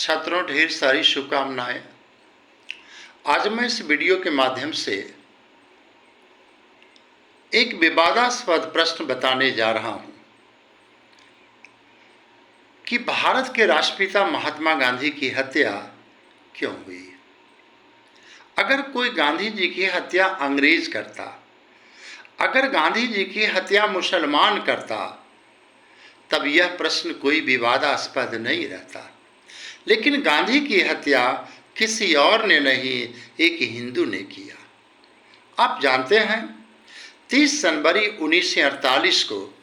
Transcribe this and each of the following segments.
छात्रों, ढेर सारी शुभकामनाएं। आज मैं इस वीडियो के माध्यम से एक विवादास्पद प्रश्न बताने जा रहा हूं कि भारत के राष्ट्रपिता महात्मा गांधी की हत्या क्यों हुई। अगर कोई गांधी जी की हत्या अंग्रेज करता, अगर गांधी जी की हत्या मुसलमान करता, तब यह प्रश्न कोई विवादास्पद नहीं रहता। लेकिन गांधी की हत्या किसी और ने नहीं, एक हिंदू ने किया। आप जानते हैं, 30 जनवरी 1948 को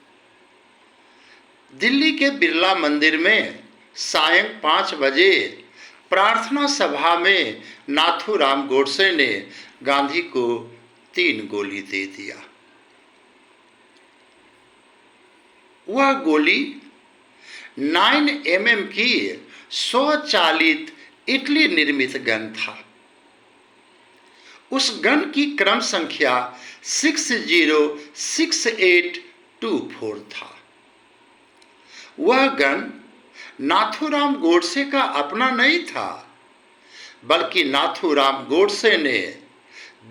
दिल्ली के बिरला मंदिर में सायं 5 बजे प्रार्थना सभा में नाथूराम गोडसे ने गांधी को 3 गोली दे दिया। वह गोली 9 mm की स्वचालित इटली निर्मित गन था। उस गन की क्रम संख्या 606824 था। वह गन नाथूराम गोडसे का अपना नहीं था, बल्कि नाथूराम गोडसे ने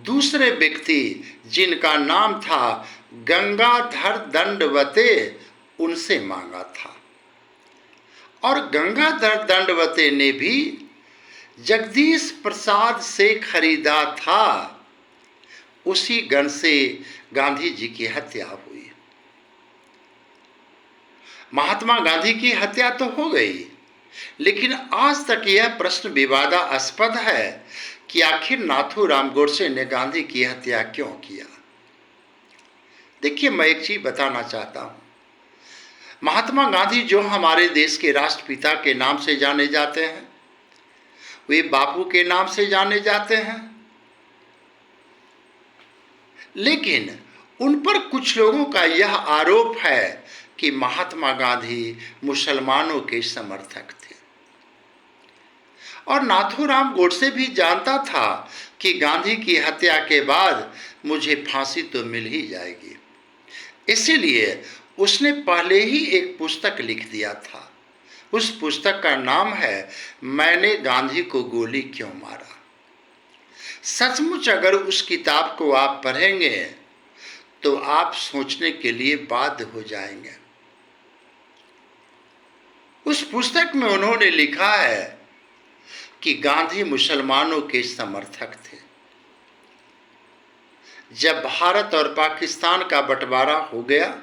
दूसरे व्यक्ति जिनका नाम था गंगाधर दंडवते, उनसे मांगा था। और गंगाधर दंडवते ने भी जगदीश प्रसाद से खरीदा था। उसी गन से गांधी जी की हत्या हुई। महात्मा गांधी की हत्या तो हो गई, लेकिन आज तक यह प्रश्न विवादास्पद है कि आखिर नाथूराम गोडसे ने गांधी की हत्या क्यों किया। देखिए, मैं एक चीज बताना चाहता हूं। महात्मा गांधी जो हमारे देश के राष्ट्रपिता के नाम से जाने जाते हैं, वे बापू के नाम से जाने जाते हैं, लेकिन उन पर कुछ लोगों का यह आरोप है कि महात्मा गांधी मुसलमानों के समर्थक थे। और नाथूराम गोडसे भी जानता था कि गांधी की हत्या के बाद मुझे फांसी तो मिल ही जाएगी। इसीलिए उसने पहले ही एक पुस्तक लिख दिया था। उस पुस्तक का नाम है मैंने गांधी को गोली क्यों मारा। सचमुच अगर उस किताब को आप पढ़ेंगे तो आप सोचने के लिए बाध्य हो जाएंगे। उस पुस्तक में उन्होंने लिखा है कि गांधी मुसलमानों के समर्थक थे। जब भारत और पाकिस्तान का बंटवारा हो गया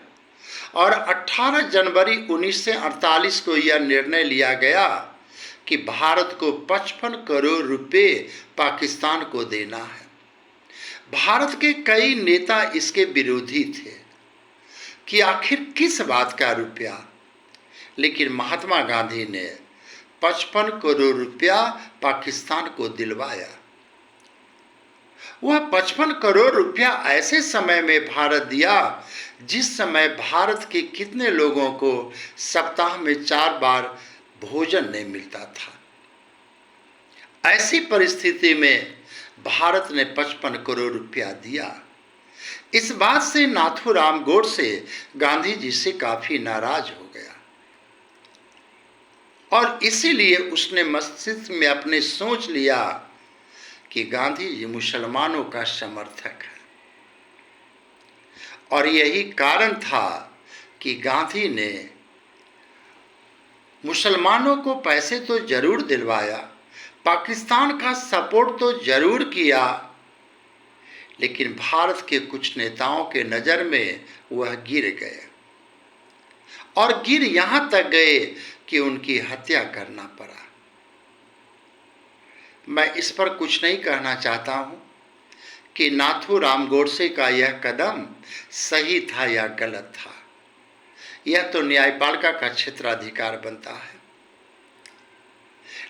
और 18 जनवरी 1948 को यह निर्णय लिया गया कि भारत को 55 करोड़ रुपए पाकिस्तान को देना है, भारत के कई नेता इसके विरोधी थे कि आखिर किस बात का रुपया। लेकिन महात्मा गांधी ने 55 करोड़ रुपया पाकिस्तान को दिलवाया। वह 55 करोड़ रुपया ऐसे समय में भारत दिया जिस समय भारत के कितने लोगों को सप्ताह में 4 बार भोजन नहीं मिलता था। ऐसी परिस्थिति में भारत ने 55 करोड़ रुपया दिया। इस बात से नाथूराम गोडसे गांधी जी से काफी नाराज हो गया और इसीलिए उसने मस्तिष्क में अपने सोच लिया कि गांधी जी मुसलमानों का समर्थक है। और यही कारण था कि गांधी ने मुसलमानों को पैसे तो जरूर दिलवाया, पाकिस्तान का सपोर्ट तो जरूर किया, लेकिन भारत के कुछ नेताओं के नज़र में वह गिर गए और गिर यहां तक गए कि उनकी हत्या करना पड़ा। मैं इस पर कुछ नहीं कहना चाहता हूं कि नाथूराम गोडसे का यह कदम सही था या गलत था। यह तो न्यायपालिका का क्षेत्राधिकार बनता है।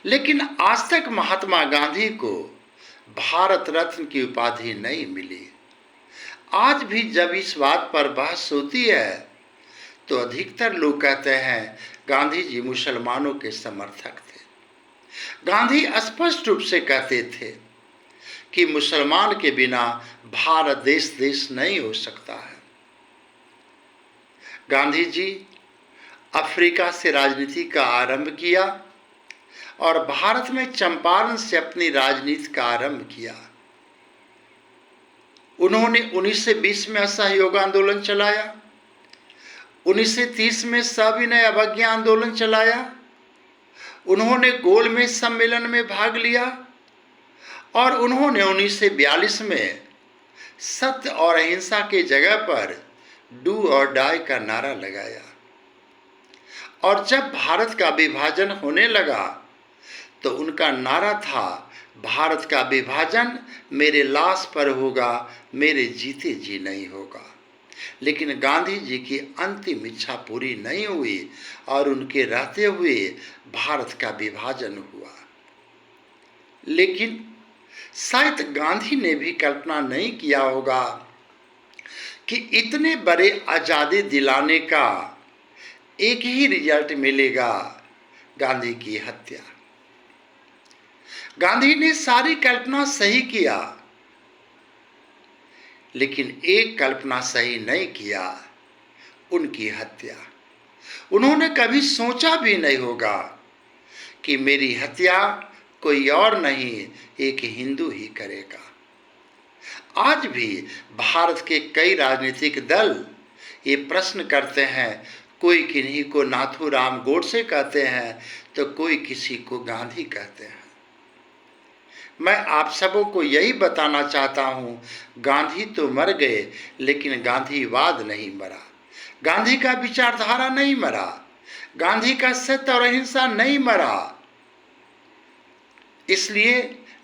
लेकिन आज तक महात्मा गांधी को भारत रत्न की उपाधि नहीं मिली। आज भी जब इस बात पर बहस होती है तो अधिकतर लोग कहते हैं गांधी जी मुसलमानों के समर्थक थे। गांधी स्पष्ट रूप से कहते थे कि मुसलमान के बिना भारत देश नहीं हो सकता है। गांधी जी अफ्रीका से राजनीति का आरंभ किया और भारत में चंपारण से अपनी राजनीति का आरंभ किया। उन्होंने 1920 में असहयोग आंदोलन चलाया, 1930 में सविनय अवज्ञा आंदोलन चलाया, उन्होंने गोलमेज सम्मेलन में भाग लिया और उन्होंने 1942 में सत्य और अहिंसा के जगह पर डू और डाई का नारा लगाया। और जब भारत का विभाजन होने लगा तो उनका नारा था, भारत का विभाजन मेरे लाश पर होगा, मेरे जीते जी नहीं होगा। लेकिन गांधी जी की अंतिम इच्छा पूरी नहीं हुई और उनके रहते हुए भारत का विभाजन हुआ। लेकिन शायद गांधी ने भी कल्पना नहीं किया होगा कि इतने बड़े आज़ादी दिलाने का एक ही रिजल्ट मिलेगा, गांधी की हत्या। गांधी ने सारी कल्पना सही किया, लेकिन एक कल्पना सही नहीं किया, उनकी हत्या। उन्होंने कभी सोचा भी नहीं होगा कि मेरी हत्या कोई और नहीं, एक हिंदू ही करेगा। आज भी भारत के कई राजनीतिक दल ये प्रश्न करते हैं, कोई किन्हीं को नाथूराम गोडसे कहते हैं तो कोई किसी को गांधी कहते हैं। मैं आप सबों को यही बताना चाहता हूँ, गांधी तो मर गए लेकिन गांधीवाद नहीं मरा, गांधी का विचारधारा नहीं मरा, गांधी का सत्य और अहिंसा नहीं मरा। इसलिए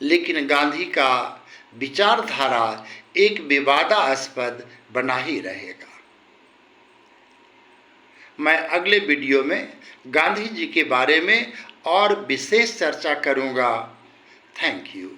लेकिन गांधी का विचारधारा एक विवादास्पद बना ही रहेगा। मैं अगले वीडियो में गांधी जी के बारे में और विशेष चर्चा करूंगा। Thank you.